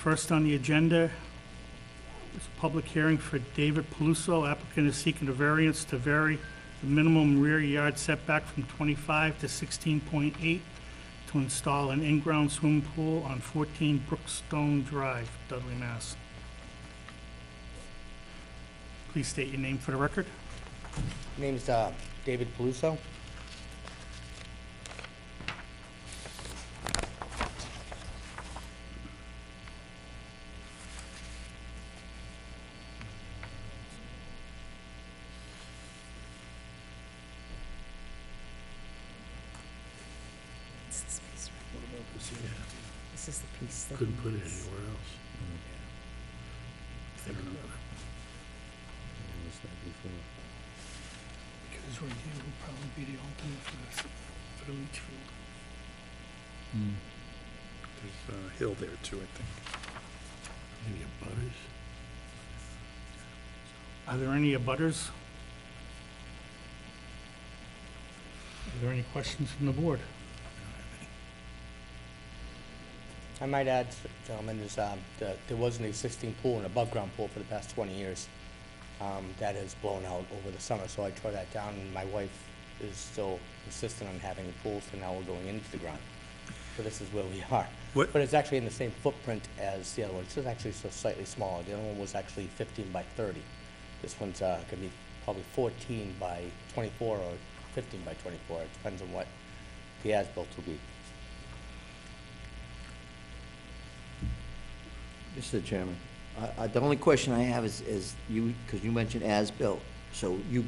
First on the agenda is a public hearing for David Peluso. Applicant is seeking a variance to vary the minimum rear yard setback from 25 to 16.8 to install an in-ground swimming pool on 14 Brookstone Drive, Dudley, Mass. Please state your name for the record. My name is David Peluso. This is the piece that Couldn't put it anywhere else. I don't know. Because right here will probably be the opening for the leach field. There's a hill there too, I think. Maybe a butters? Are there any abutters? Are there any questions from the board? I might add, gentlemen, is that there was an existing pool, an above-ground pool for the past 20 years. That has blown out over the summer, so I tore that down, and my wife is still insistent on having a pool, so now we're going into the ground. So this is where we are. What- But it's actually in the same footprint as the other one. It's just actually so slightly smaller. The other one was actually 15 by 30. This one's gonna be probably 14 by 24 or 15 by 24. It depends on what the as-built will be. Mr. Chairman, the only question I have is you, because you mentioned as-built, so you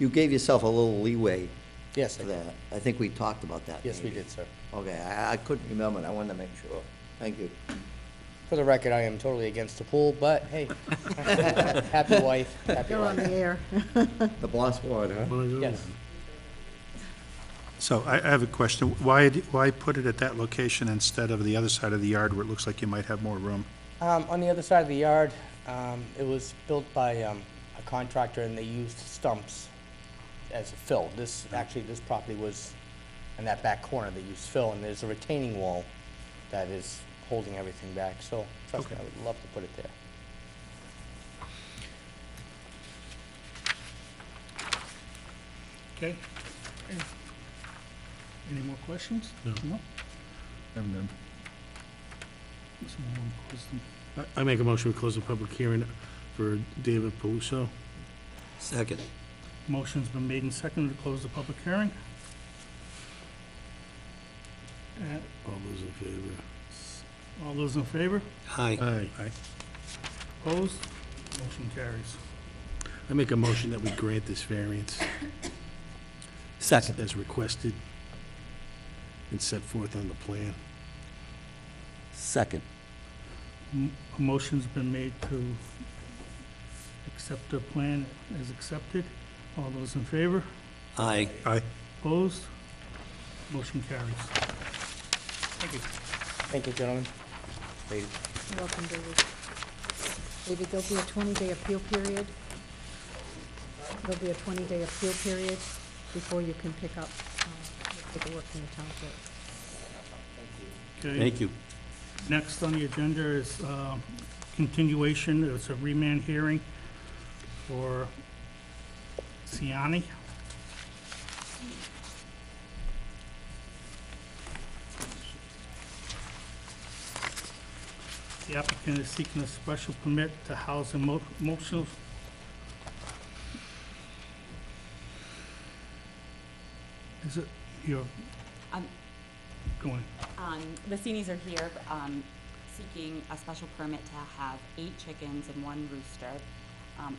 gave yourself a little leeway Yes, for I did. that. I think we talked about that. Yes, we maybe. did, sir. Okay, I couldn't remember, and I wanted to make sure. Thank you. For the record, I am totally against the pool, but hey, happy wife, happy You're on life. the air. The boss ward, huh? One of those? Yes. So I have a question. Why put it at that location instead of the other side of the yard where it looks like you might have more room? On the other side of the yard, it was built by a contractor, and they used stumps as a fill. This property was in that back corner. They used fill, and there's a retaining wall that is holding everything back. So trust me, I would love to put it there. Okay. Any more questions? No. No? Have none. Someone wanna close them? I make a motion to close the public hearing for David Peluso. Second. Motion's been made and seconded to close the public hearing. All those in favor? All those in favor? Aye. Aye. Opposed? Motion carries. I make a motion that we grant this variance Second. as requested and set forth on the plan. Second. A motion's been made to accept the plan as accepted. All those in favor? Aye. Aye. Opposed? Motion carries. Thank you. Thank you, gentlemen. Ladies. You're welcome, David. David, there'll be a 20-day appeal period. There'll be a 20-day appeal period before you can pick up the paperwork from the town clerk. Okay. Thank you. Next on the agenda is continuation. It's a remand hearing for Ciani. The applicant is seeking a special permit to house emotional. Is it, you're going, The Senies are here seeking a special permit to have 8 chickens and 1 rooster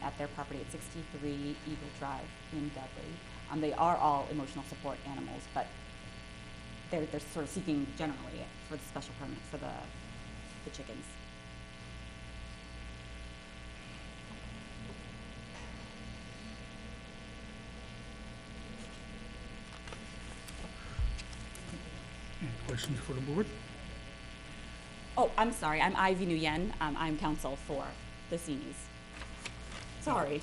at their property at 63 Eagle Drive in Dudley. They are all emotional support animals, but they're sort of seeking generally for the special permit for the chickens. any questions for the board? Oh, I'm sorry, I'm Ivy Nguyen. I'm counsel for the Senies. Sorry.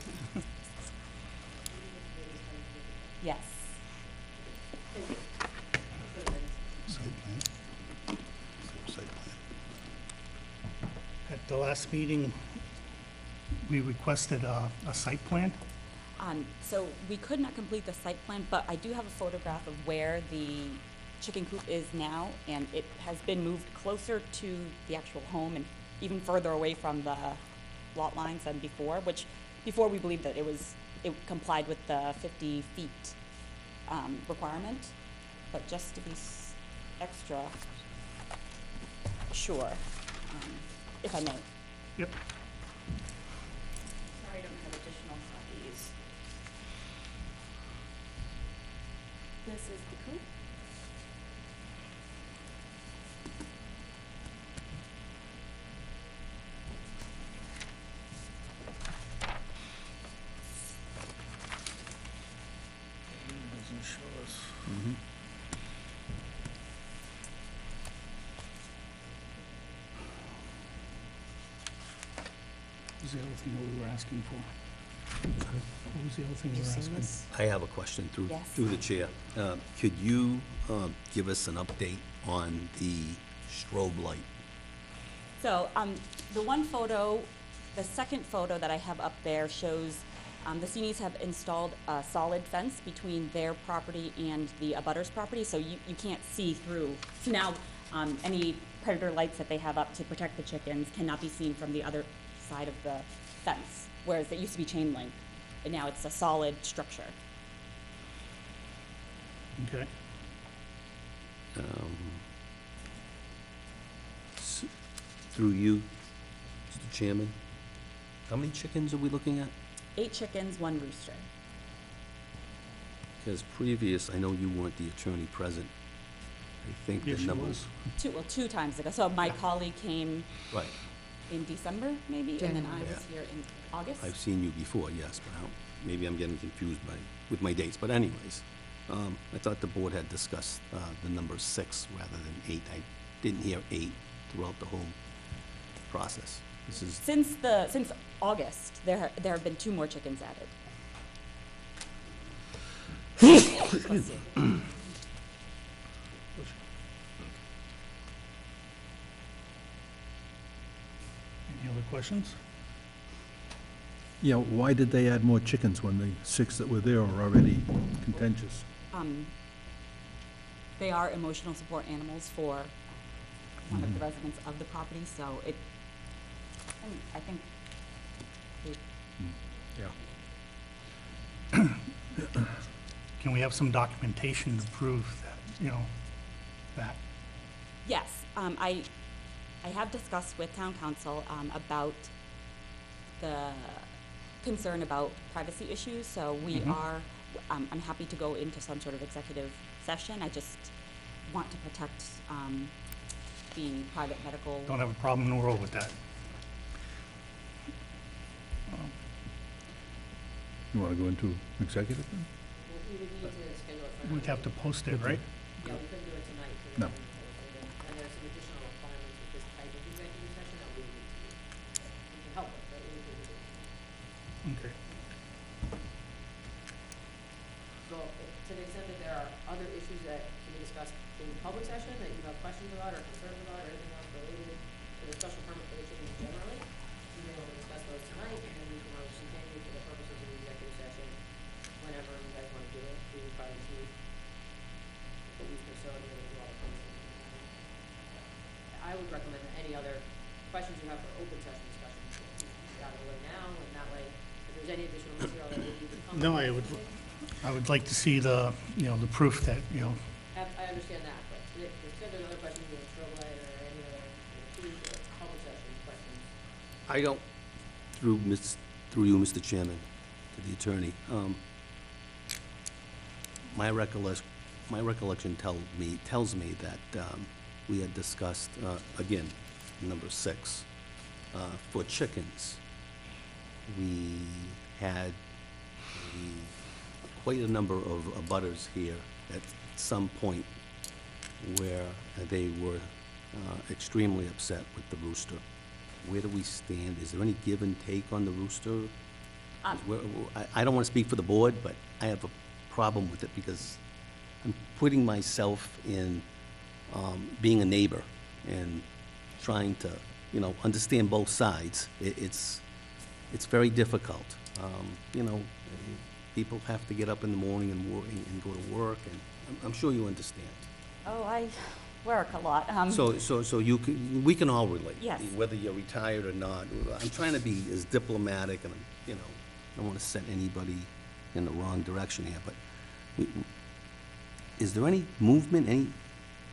Yes. Site plan? Site plan. At the last meeting, we requested a site plan. So we could not complete the site plan, but I do have a photograph of where the chicken coop is now, and it has been moved closer to the actual home and even further away from the lot lines than before, which before we believed that it complied with the 50 feet requirement, but just to be extra sure, if I may. Yep. Sorry, I don't have additional copies. This is the coop. Doesn't show us. What was the other thing that we were asking for? What was the other thing we were asking? I have a question through Yes. the chair. Could you give us an update on the strobe light? So, the one photo, the second photo that I have up there shows, the Seenies have installed a solid fence between their property and the abutters property, so you can't see through. So now, any predator lights that they have up to protect the chickens cannot be seen from the other side of the fence, whereas it used to be chain link, and now it's a solid structure. Okay. Through you, Mr. Chairman, how many chickens are we looking at? 8 chickens, 1 rooster. Because previous, I know you weren't the attorney present. I think the Yes, she number was. 2 times ago. So my colleague came Right. in December, maybe, and then I January. was here in August. I've seen you before, yes, but maybe I'm getting confused with my dates. But anyways, I thought the board had discussed the number 6 rather than 8. I didn't hear 8 throughout the whole process. This is, Since August, there have been 2 more chickens added. Any other questions? Yeah, why did they add more chickens when the 6 that were there are already contentious? They are emotional support animals for one of the residents of the property, so I think it, Yeah. Can we have some documentation to prove that, that? yes, I have discussed with town council, about the concern about privacy issues, so we are, I'm happy to go into some sort of executive session. I just want to protect, the private medical. Don't have a problem in the world with that. You want to go into executive then? We would need to schedule it for We'd have to post it, right? Yeah, we couldn't do it tonight. 'Cause No. And there's some additional requirements with this type of executive session that we would need to do. We can help with, but we would need to do. Okay. So to the extent that there are other issues that can be discussed in public session that you have questions about or concerns about or anything else related to the special permit for the chickens generally, we may want to discuss those tonight and then we can always continue for the purposes of the executive session whenever you guys want to do it. We would probably just need a week or so to really do all the comments. I would recommend that any other questions you have for open session discussions, get out of the way now, and that way, if there's any additional material that we need to come. No, I would like to see the proof that, I understand that, but to the extent there's other questions, you know, strobe light or any other, food or public session questions. I don't, through you, Mr. Chairman, to the attorney, my recollection tells me that we had discussed, again, number 6, for chickens. We had quite a number of abutters here at some point where they were extremely upset with the rooster. Where do we stand? Is there any give and take on the rooster? I don't want to speak for the board, but I have a problem with it because I'm putting myself in being a neighbor and trying to, understand both sides. It's very difficult. You know, people have to get up in the morning and work, and go to work, and I'm sure you understand. Oh, I work a lot. So we can all relate. Yes. Whether you're retired or not. I'm trying to be as diplomatic, and, I don't want to set anybody in the wrong direction here, but is there any movement,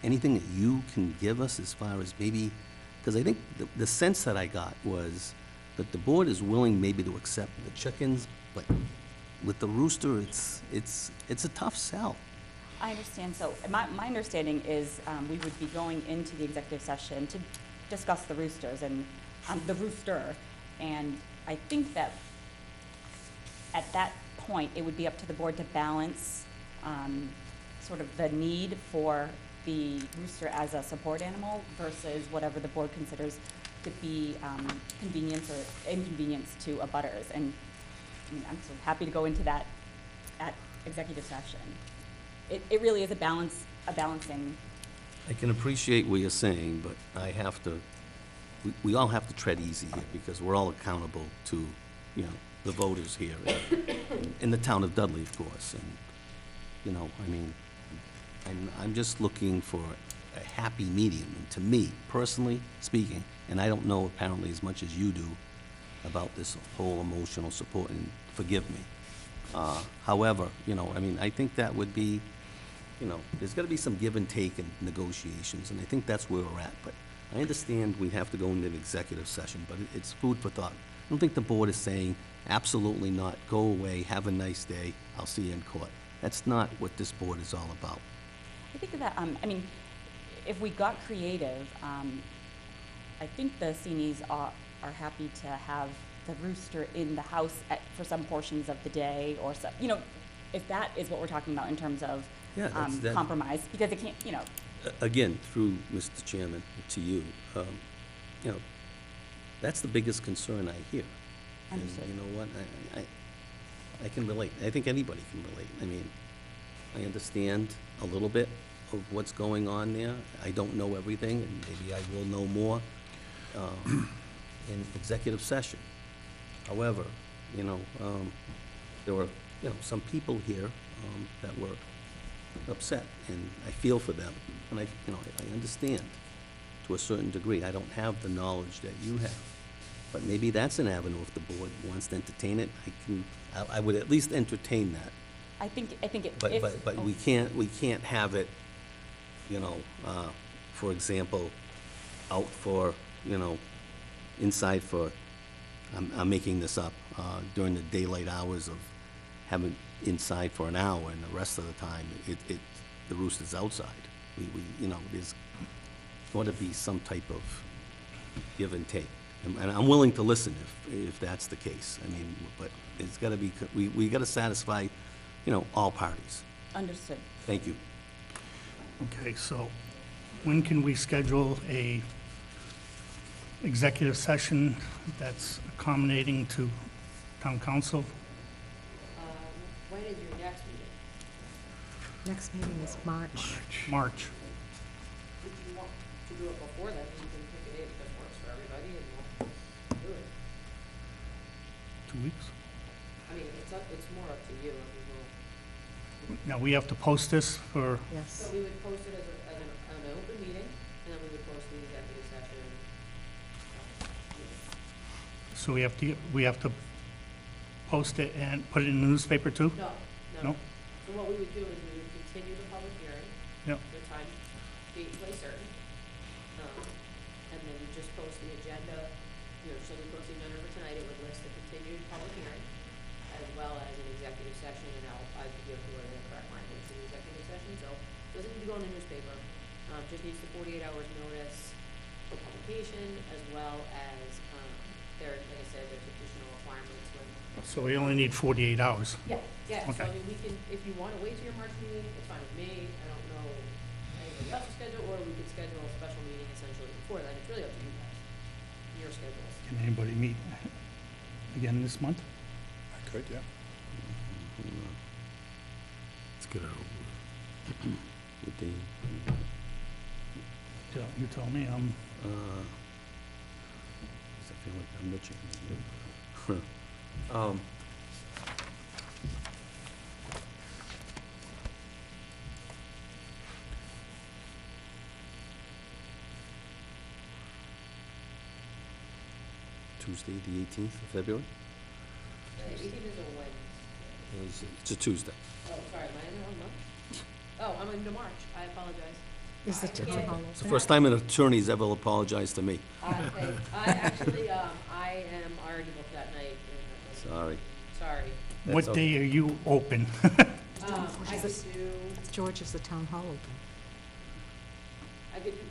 anything that you can give us as far as maybe, because I think the sense that I got was that the board is willing maybe to accept the chickens, but with the rooster, it's a tough sell. I understand. So my understanding is we would be going into the executive session to discuss the roosters and the rooster. And I think that at that point, it would be up to the board to balance sort of the need for the rooster as a support animal versus whatever the board considers to be convenience or inconvenience to abutters. And I mean, I'm so happy to go into that at executive session. It really is a balancing. I can appreciate what you're saying, but we all have to tread easy here, because we're all accountable to, the voters here in the town of Dudley, of course. And, I mean, I'm just looking for a happy medium. And to me, personally speaking, and I don't know apparently as much as you do about this whole emotional support, and forgive me. However, I mean, I think that would be, there's got to be some give and take in negotiations, and I think that's where we're at. But I understand we have to go into an executive session, but it's food for thought. I don't think the board is saying, absolutely not, go away, have a nice day, I'll see you in court. That's not what this board is all about. I think that, I mean, if we got creative, I think the Seenies are happy to have the rooster in the house for some portions of the day, or so, if that is what we're talking about in terms of Yeah, that. compromise, because it can't, Again, through Mr. Chairman, to you, that's the biggest concern I hear. Understood. And you know what, I can relate. I think anybody can relate. I mean, I understand a little bit of what's going on there. I don't know everything, and maybe I will know more in executive session. However, there were, some people here that were upset, and I feel for them, and I understand to a certain degree. I don't have the knowledge that you have, but maybe that's an avenue if the board wants to entertain it. I would at least entertain that. I think it. But we can't have it, for example, out for, inside for, I'm making this up, during the daylight hours of having inside for an hour, and the rest of the time, the rooster's outside. There's got to be some type of give and take. And I'm willing to listen if that's the case. I mean, but it's got to be, we got to satisfy, all parties. Understood. Thank you. Okay, so when can we schedule a executive session that's accommodating to town council? When is your next meeting? Next meeting is March. March. If you want to do it before then, you can pick a date that works for everybody and we'll do it. 2 weeks? I mean, it's more up to you. I mean, Now, we have to post this for, Yes. so we would post it as an open meeting, and then we would post the executive session. so we have to post it and put it in the newspaper too? No. No? So what we would do is we would continue the public hearing. Yep. The time, date, place certain. And then you just post the agenda, so we post the agenda for tonight, it would list the continued public hearing as well as an executive session, and I could give the correct language to the executive session, so it doesn't need to go in the newspaper. Just needs the 48 hours notice for publication as well as, like I said, there's additional requirements when. So we only need 48 hours. Yeah, so Okay. I mean, we can, if you wanna wait till your March meeting, it's fine with me, I don't know anybody else's schedule, or we could schedule a special meeting essentially before then, it's really up to you guys, your schedules. Can anybody meet again this month? I could, yeah. Let's get it over with. You tell me, Uh, I feel like I'm the chicken. Tuesday, the 18th of February? The 18th is a Wednesday. It's a Tuesday. Oh, sorry, am I in the wrong month? Oh, I'm into March, I apologize. Is the town hall It's the open? first time an attorney's ever apologized to me. Okay, I actually, I am already booked that night. Sorry. Sorry. What okay. day are you open? I could do, George, is the town hall open?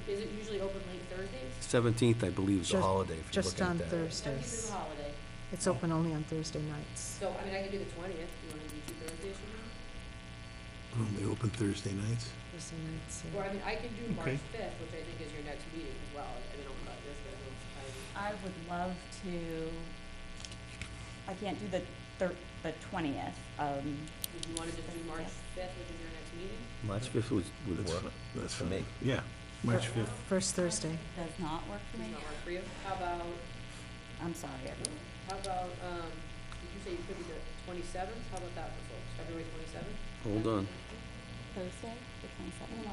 is it usually open late Thursdays? 17th, I believe, is a Just- holiday, if you're Just looking on at that. 17th is Thursdays. a holiday, It's open only on Thursday nights. so, I mean, I could do the 20th, you wanna do 2 Thursdays from now? They open Thursday nights? Thursday nights, Or, yeah. I mean, I can do Okay. March 5th, which I think is your next meeting as well, I don't know about your schedule. I would love to, I can't do the 20th. Would you wanna just do March 5th, which is your next meeting? March 5th would work. That's for me. Yeah, March 5th. First Thursday. Does not work for Does me. not work for you? How about, I'm sorry, everyone. did you say you could do the 27th? How about that for folks, February 27th? Hold on. Thursday, the 27th?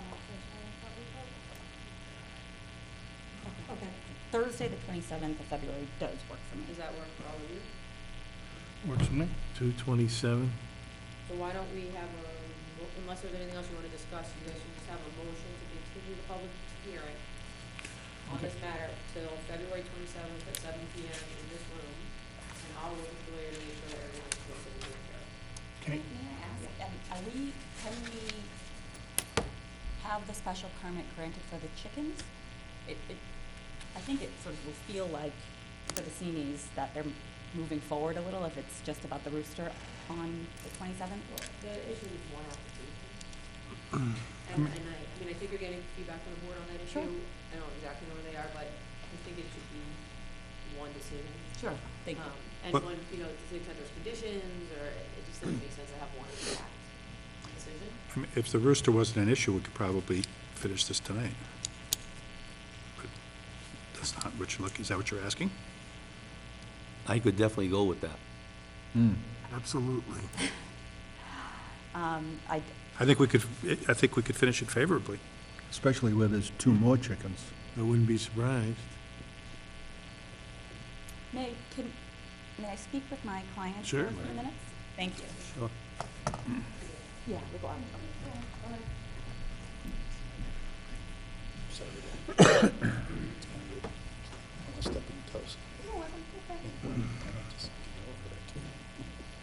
Okay. Thursday, the 27th of February does work for me. Does that work for all of you? Works for me. 2/27. So why don't we have unless there's anything else you wanna discuss, you guys should just have a motion to continue the public hearing on this matter till February 27th at 7 PM in this room, and I'll work with the lawyer to make sure that everything's posted and taken care of. Okay. May I ask, can we have the special permit granted for the chickens? I think it sort of will feel like for the Seamies that they're moving forward a little if it's just about the rooster on the 27th. The issue is one application. And I mean, I think you're getting feedback from the board on that issue. Sure. I don't know exactly where they are, but I think it should be one decision. Sure, thank you. And But- one, to the extent there's conditions, or it just doesn't make sense to have one exact decision. I mean, if the rooster wasn't an issue, we could probably finish this tonight. But that's not what you're looking, is that what you're asking? I could definitely go with that. Absolutely. I think we could finish it favorably. Especially where there's 2 more chickens. I wouldn't be surprised. May I speak with my client for a Sure. few minutes? Thank you. Sure. Yeah, we'll go on.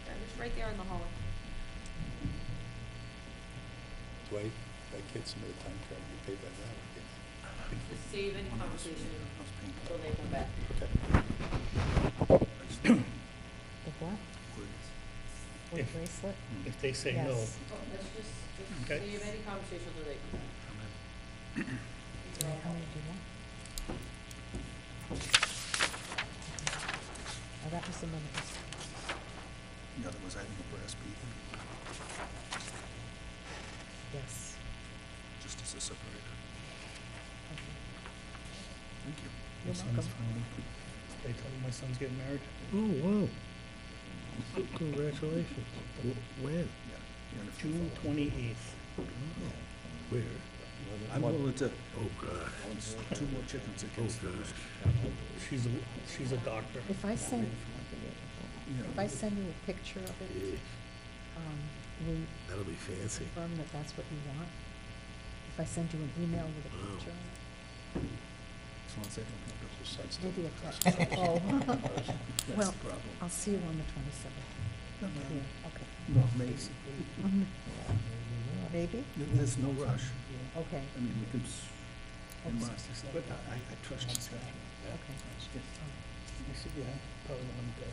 They're just right there in the hallway. Dwight, that kid submitted time card, you paid that now. Just save any conversation until they come back. The what? With If- bracelet? If they say no, Yes. Oh, let's just Okay. save any conversation until they come back. How many do you want? Oh, that was the one that was, The other was, I think, a brass beacon, yes. just as a separator. Okay. Thank you. You're My son's welcome. they told me my son's getting married. Oh, wow. Congratulations. When? June 28th. Where? I'm willing to, Oh, God. 2 more chickens against the rooster. She's a doctor. If I send you a picture of it, will you That'll be fancy. confirm that that's what you want? If I send you an email with a picture on it? As long as they don't have double sided. Maybe a text. Oh, That's well, the problem. I'll see you on the 27th. Yeah, okay. No, maybe. Maybe? There's no rush. Okay, I mean, we can, but I trust you. okay. I said, yeah, probably one day.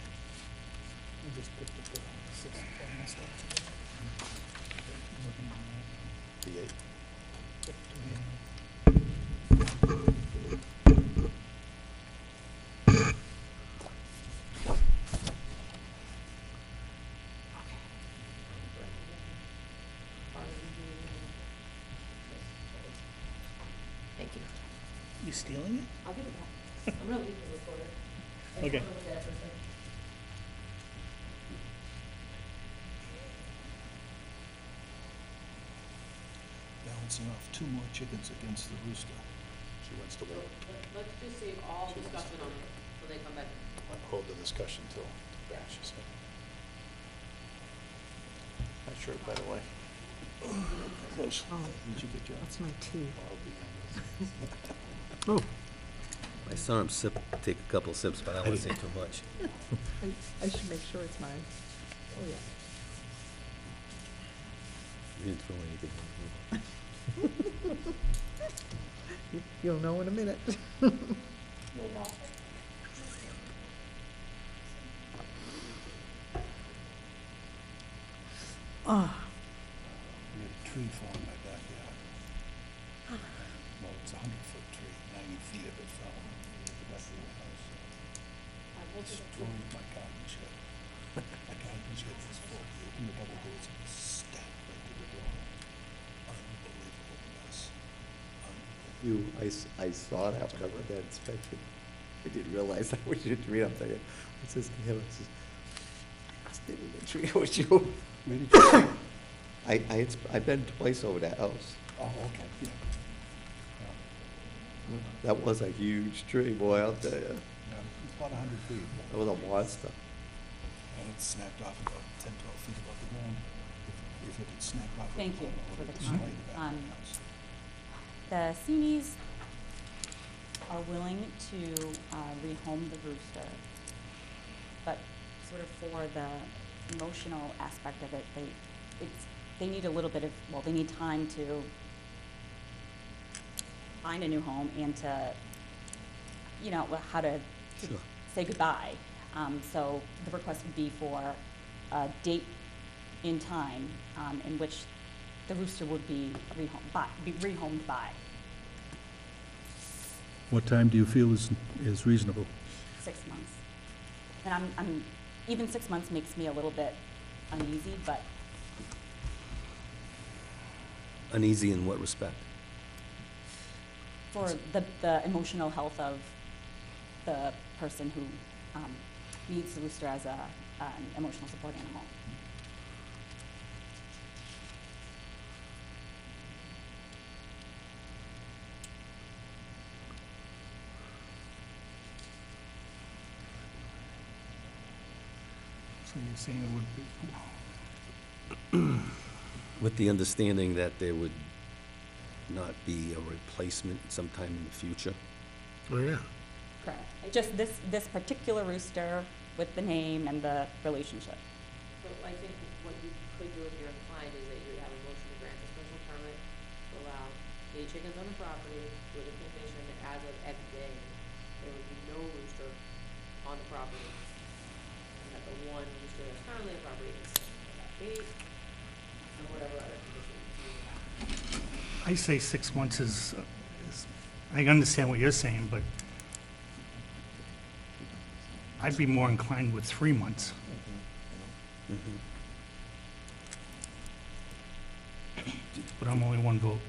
I just picked up the 64 and stuff. The 8th. You stealing it? I'll give it back. I'm gonna leave the recorder. I Okay. just wanna look at it for a second. Balancing off two more chickens against the rooster. She wants to So wait. let's just save all discussion on it till they come back. Hold the discussion till back, she said. Not sure, by the way. Close. Oh, Did you get yours? that's my tea. Oh, I saw him take a couple sips, but I don't want to say too much. I should make sure it's mine. Oh, yeah. You didn't throw anything in. You'll know in a minute. Ah, we had a tree fall in my backyard. Well, it's a 100-foot tree, 90 feet of it fell on the back of the house. Destroyed my garden shed. My garden shed was full. You open the double doors and it stacked right to the door. Unbelievable mess. Unbelievable. I saw that when I went that inspection. I didn't realize that was your tree. I'm thinking, it says to him, it says, "You must have been the tree, it was you." Where did you see? I've been twice over that house. Oh, okay, yeah. That was a huge tree, boy, I'll tell you. Yeah, it's about 100 feet. That was a monster. And it snapped off about 10, 12 feet above the ground. If it had snapped off. Thank you for the comment. The The Seenies are willing to rehome the rooster, but sort of for the emotional aspect of it, they need a little bit of, well, they need time to find a new home and to, you know, how to Sure. say goodbye. So the request would be for a date in time in which the rooster would be rehomed by. What time do you feel is reasonable? 6 months. And even 6 months makes me a little bit uneasy, but Uneasy in what respect? for the emotional health of the person who needs the rooster as an emotional support animal. So you're saying it would be, With the understanding that there would not be a replacement sometime in the future? oh, yeah. Correct. Just this particular rooster with the name and the relationship. So I think what you could do if you're inclined is that you would have a motion to grant a special permit to allow 8 chickens on the property with a condition that as of X day, there would be no rooster on the property. And that the one rooster that's currently on the property is set by that date, and whatever other conditions you have. I say 6 months I understand what you're saying, but I'd be more inclined with 3 months. But I'm only one vote.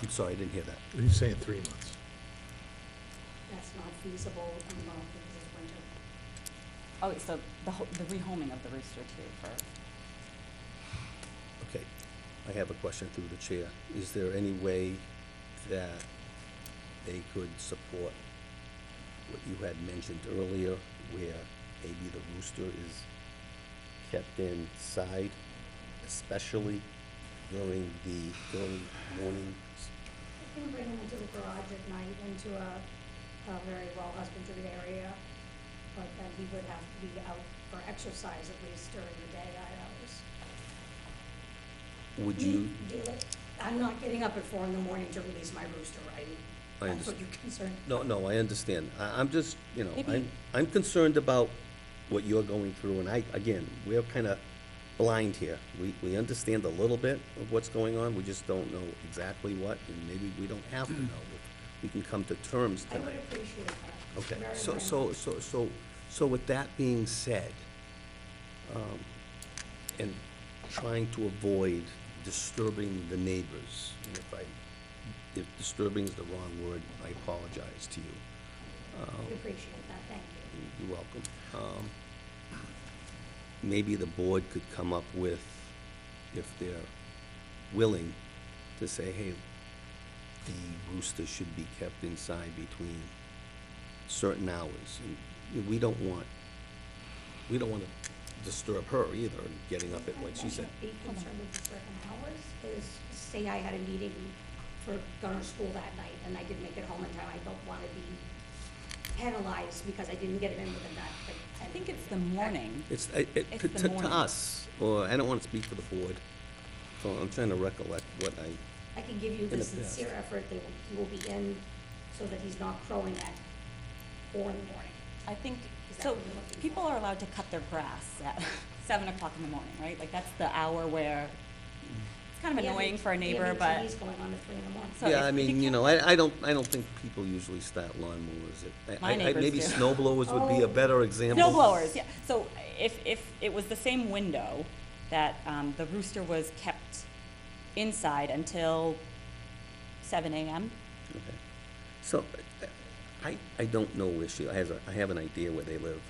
I'm sorry, I didn't hear that. He's saying 3 months. That's not feasible in this winter. Oh, so the rehoming of the rooster too for, Okay, I have a question through the chair. Is there any way that they could support what you had mentioned earlier, where maybe the rooster is kept inside, especially during mornings? You can bring him into the garage at night, into a very well husbanded area, but then he would have to be out for exercise at least during the daylight hours. Would you, I'm not getting up at 4 in the morning to release my rooster, right? I That's what understand. you're concerned. No, I understand. I'm just, Maybe- I'm concerned about what you're going through, and again, we're kind of blind here. We understand a little bit of what's going on, we just don't know exactly what, and maybe we don't have to know. We can come to terms I would tonight. appreciate that. Okay, very, so, very so, much. so with that being said, and trying to avoid disturbing the neighbors, and if I if disturbing is the wrong word, I apologize to you. We appreciate that, thank you. You're welcome. Maybe the board could come up with, if they're willing, to say, hey, the rooster should be kept inside between certain hours. And we don't want to disturb her either, getting up at, like she said. Be concerned with the certain hours is, say I had a meeting for Gunner School that night and I didn't make it home in time, I don't wanna be penalized because I didn't get it in within that. I think it's the morning. It's, It's the to morning. us, or I don't want to speak for the board, so I'm trying to recollect what I can give you In the the past. sincere effort, he will be in so that he's not crowing at 4 in the morning. I think, Is that so what you're looking people for? are allowed to cut their grass at 7 o'clock in the morning, right? Like, that's the hour where it's kind of annoying for a neighbor, but. He's going on at 3 in the morning. So yeah, if- I if you mean, you can't- know, I don't think people usually start lawnmowers at, My neighbors maybe do. snow blowers would be a Oh. better example. Snow blowers, yeah. So if it was the same window that the rooster was kept inside until 7 a.m., Okay. So, I don't know where I have an idea where they live.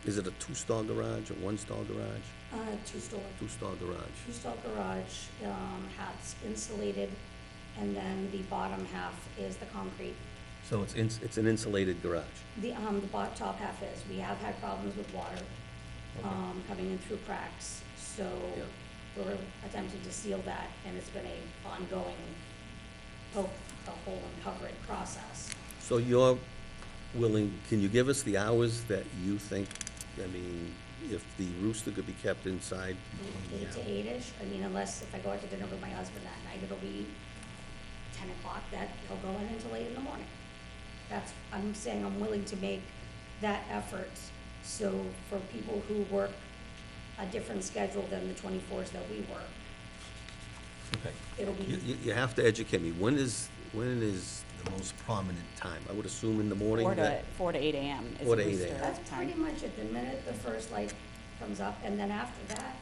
Is it a two-stall garage or one-stall garage? Two-story. Two-stall garage. Two-stall garage, has insulated, and then the bottom half is the concrete. So it's an insulated garage. The top half is, we have had problems with water, coming in through cracks, so Yeah. we're attempting to seal that, and it's been a ongoing poke the hole and cover it process. So you're willing, can you give us the hours that you think, I mean, if the rooster could be kept inside? 8 to 8-ish, I mean, unless if I go out to dinner with my husband that night, it'll be 10 o'clock, that he'll go in until 8 in the morning. I'm saying I'm willing to make that effort, so for people who work a different schedule than the 24s that we work, Okay. it'll be, You have to educate me. When is the most prominent time? I would assume in the morning 4 to 8 a.m. is 4 to a 8 rooster a.m. that's time. pretty much it, the minute the first light comes up, and then after that,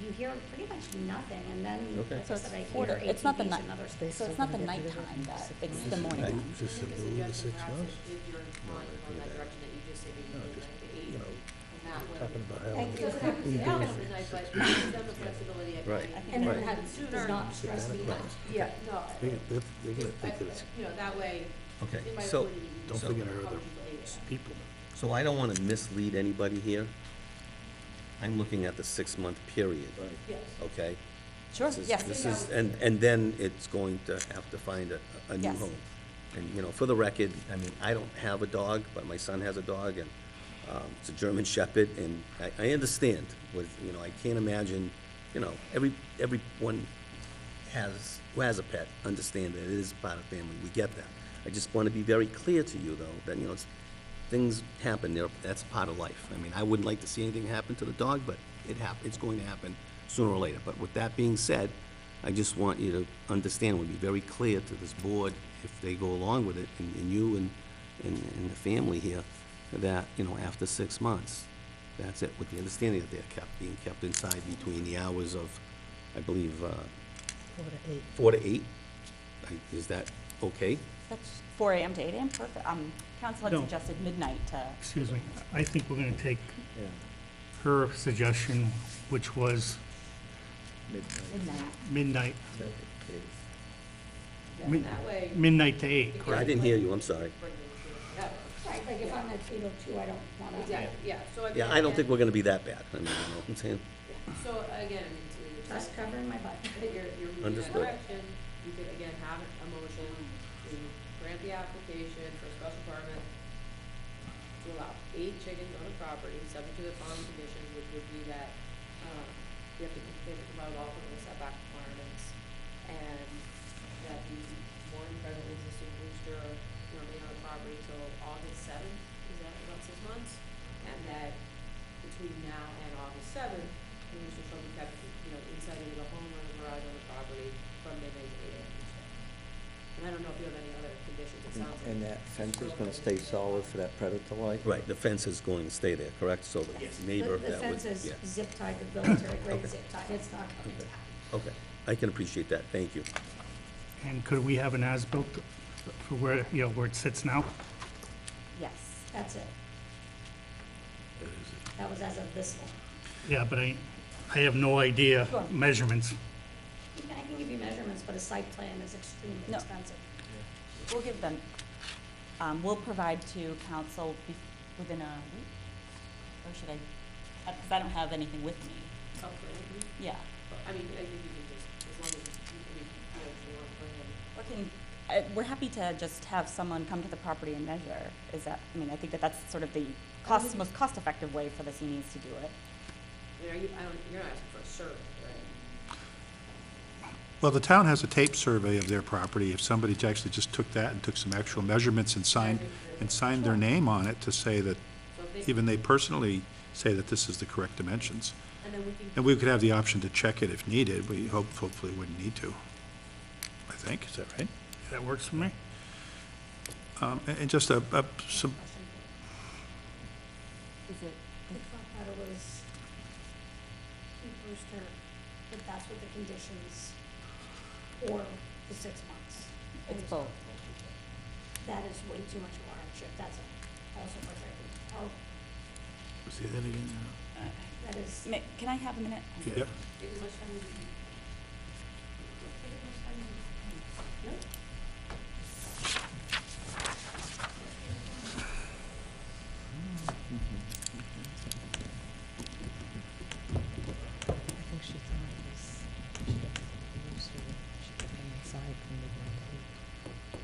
you hear pretty much nothing, and then, Okay. like I So said, I it's 4 hear to, it's not the ATVs night, and other They stuff. so it's not the nighttime that, it's the morning Right. time. Just Make a approve the suggestion 6 perhaps months? if you're inclined to go in that direction that you just said, maybe No, midnight just, to 8, you know, and that way. talking about Thank having. It you. doesn't have to stay out till midnight, but it gives them the flexibility at Right. night. And Right. it Have it sooner. does not stress me out. Yeah, no, They're gonna think that it's, you know, that way, Okay, in my so, opinion, you don't can forget her cover other people later. people. so I don't want to mislead anybody here. I'm looking at the 6-month period, Yes. okay? Sure, This is- yes. This is, and then it's going to have to find a new Yes. home. And, you know, for the record, I mean, I don't have a dog, but my son has a dog, and it's a German Shepherd, and I understand, you know, I can't imagine, you know, everyone who has a pet, understand that it is part of family, we get that. I just want to be very clear to you, though, that, you know, things happen, that's part of life. I mean, I wouldn't like to see anything happen to the dog, but it's going to happen sooner or later. But with that being said, I just want you to understand, we'll be very clear to this board, if they go along with it, and you and the family here, that, you know, after 6 months, that's it, with the understanding that they're being kept inside between the hours of, I believe, 4 to 8. 4 to 8. Is that okay? That's 4 a.m. to 8 a.m., perfect. Council had No. suggested midnight to, Excuse me, I think we're gonna take Yeah, her suggestion, which was midnight. midnight. midnight, Yeah, Mid- and that way, midnight to 8, I correct? didn't hear you, I'm sorry. bring them to whatever. Right, like if I'm at 8:02, I don't wanna. Exactly, yeah, so again. Yeah, I don't think we're gonna be that bad, I mean, you know what I'm saying? So again, I mean, to. Just covering my butt. You're moving in that Understood. direction, you could again have a motion to grant the application for a special permit to allow 8 chickens on a property, subject to the following conditions, which would be that, they have to comply with all of the setback requirements, and that the one present existing rooster remain on the property till August 7th, is that about 6 months? And that between now and August 7th, the rooster shall be kept, inside either the home or the garage on the property from midnight to 8 a.m. each day. And I don't know if you have any other conditions, it sounds like. And that fence is gonna stay solid for that predator life? Right, the fence is going to stay there, correct? So the neighbor The that would, fence is yeah. zip tied, the military grade zip tied, it's not coming down. Okay, I can appreciate that, thank you. And could we have an as-built for where, you know, where it sits now? Yes. That's it. That was as of this one. Yeah, but I have no idea Sure. measurements. I can give you measurements, but a site plan is extremely No. expensive. We'll give them, we'll provide to council within a week? Or should I, because I don't have anything with me. Oh, for anything? Yeah. I mean, I think you can just, as long as you want to bring in. Or can, we're happy to just have someone come to the property and measure. Is that, I mean, I think that that's sort of the most cost-effective way for the seniors to do it. I mean, you're not asking for a survey, right? Well, the town has a tape survey of their property. If somebody actually just took that and took some actual measurements and signed their name on it to say that, So if they, even they personally say that this is the correct dimensions. and then we can, And we could have the option to check it if needed. We hopefully wouldn't need to. I think, is that right? That works for me? And just some, Is it, The thought that it was keep rooster, but that's what the conditions, or the 6 months. it's both. That is way too much of a hardship, that's also frustrating. Oh, say that again? that is, Can I have a minute? Yep. take as much time as you can. No? I think she thought it was, she got the rooster, she could come inside from midnight to 8.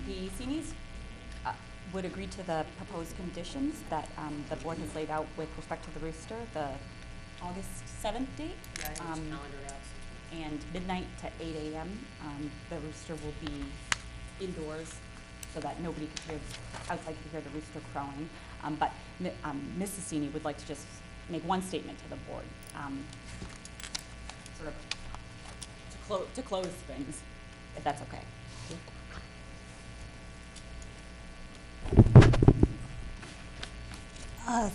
The Seenies, would agree to the proposed conditions that the board has laid out with respect to the rooster, the August 7th date. Yeah, I think it's um, calendared out. And midnight to 8 a.m. The rooster will be indoors so that nobody could hear, outside could hear the rooster crowing. But Mrs. Sini would like to just make one statement to the board, sort of to close things, if that's okay.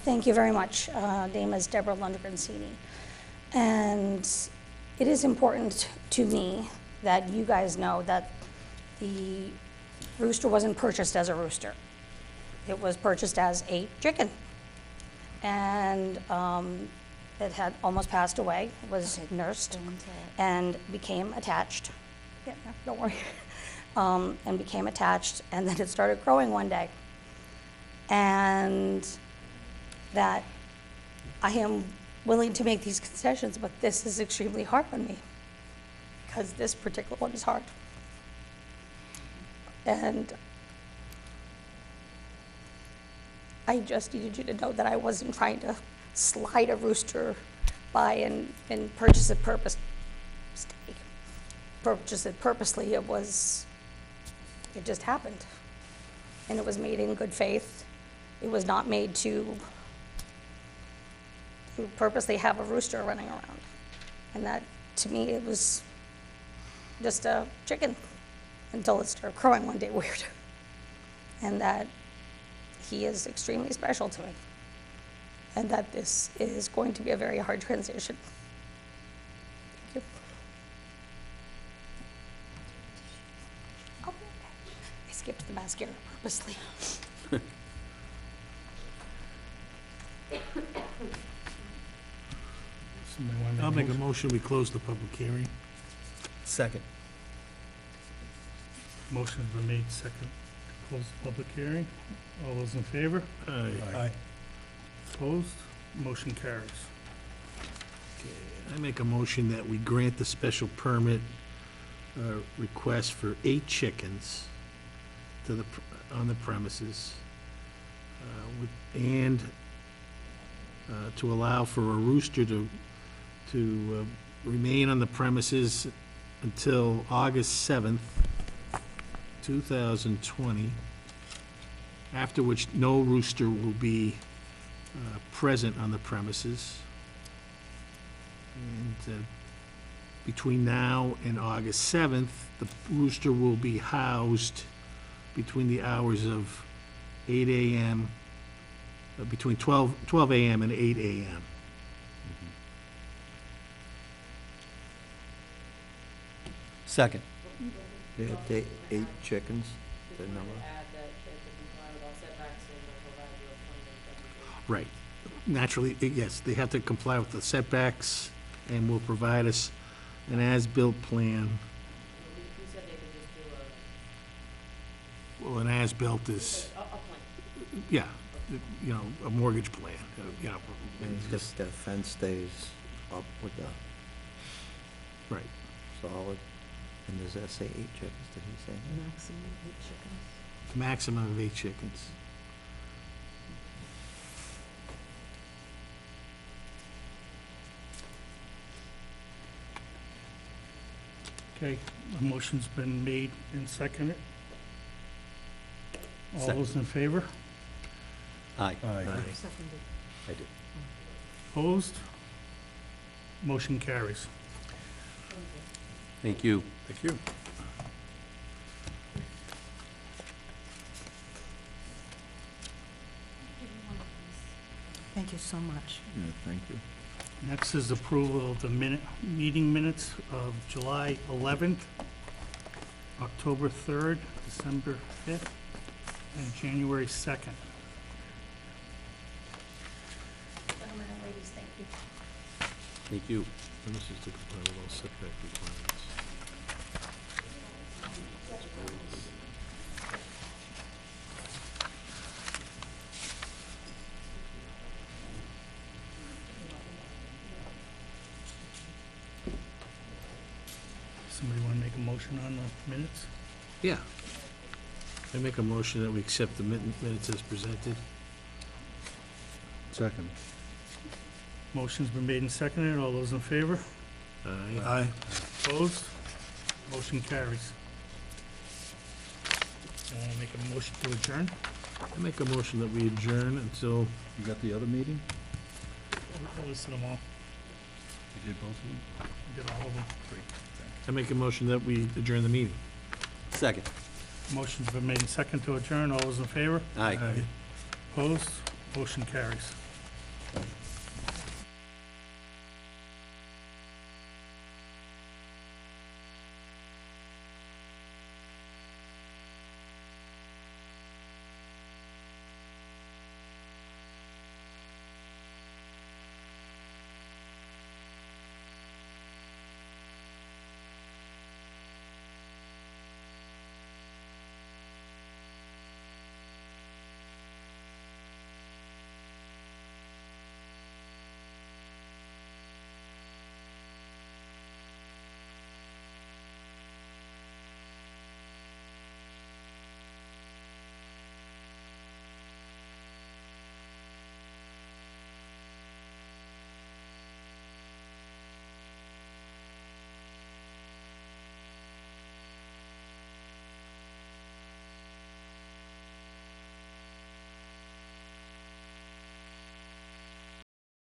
Thank you very much. Name is Deborah Lundgren-Sini. And it is important to me that you guys know that the rooster wasn't purchased as a rooster. It was purchased as a chicken. And it had almost passed away, was nursed, and became attached. Yeah, no, don't worry. And became attached, and then it started growing one day. And that I am willing to make these concessions, but this is extremely hard on me, because this particular one is hard. And I just needed you to know that I wasn't trying to slide a rooster by and purchase it purposely. It just happened. And it was made in good faith. It was not made to purposely have a rooster running around. And that, to me, it was just a chicken until it started crowing one day weird. And that he is extremely special to me. And that this is going to be a very hard transition. Thank you. Oh, okay. I skipped the mascara purposely. Somebody want to I'll make a motion, we close the public hearing. Second. Motion's been made second to close the public hearing. All those in favor? Aye. Opposed? Motion carries. I make a motion that we grant the special permit request for 8 chickens to on the premises, and to allow for a rooster to remain on the premises until August 7th, 2020, after which no rooster will be present on the premises. And between now and August 7th, the rooster will be housed between the hours of 8 a.m., between 12 a.m. and 8 a.m. Second. They have 8 chickens, the number. Add that they comply with all setbacks and they'll provide you a 20-day Right. Naturally, yes, they have to comply with the setbacks, and will provide us an as-built plan. We said they could just do Well, an as-built is, a plan. yeah, you know, a mortgage plan, you know. And just the fence stays up with the Right. solid. And does that say 8 chickens, did he say? Maximum 8 chickens. Maximum of 8 chickens. Okay, a motion's been made and seconded. All Second. those in favor? Aye. Seconded. I do. Opposed? Motion carries. Thank you. Thank you. Thank you so much. Yeah, thank you. Next is approval of the meeting minutes of July 11th, October 3rd, December 5th, and January 2nd. Gentlemen and ladies, thank you. Thank you. And this is to comply with all setback requirements. Somebody want to make a motion on the minutes? Yeah. I make a motion that we accept the minutes as presented. Second. Motion's been made and seconded. All those in favor? Aye. Aye. Opposed? Motion carries. Make a motion to adjourn. I make a motion that we adjourn until, You got the other meeting? We'll listen to them all. You did both of them? We did all of them. Great, thanks. I make a motion that we adjourn the meeting. Second. Motion's been made and seconded to adjourn. All those in favor? Aye. Opposed? Motion carries.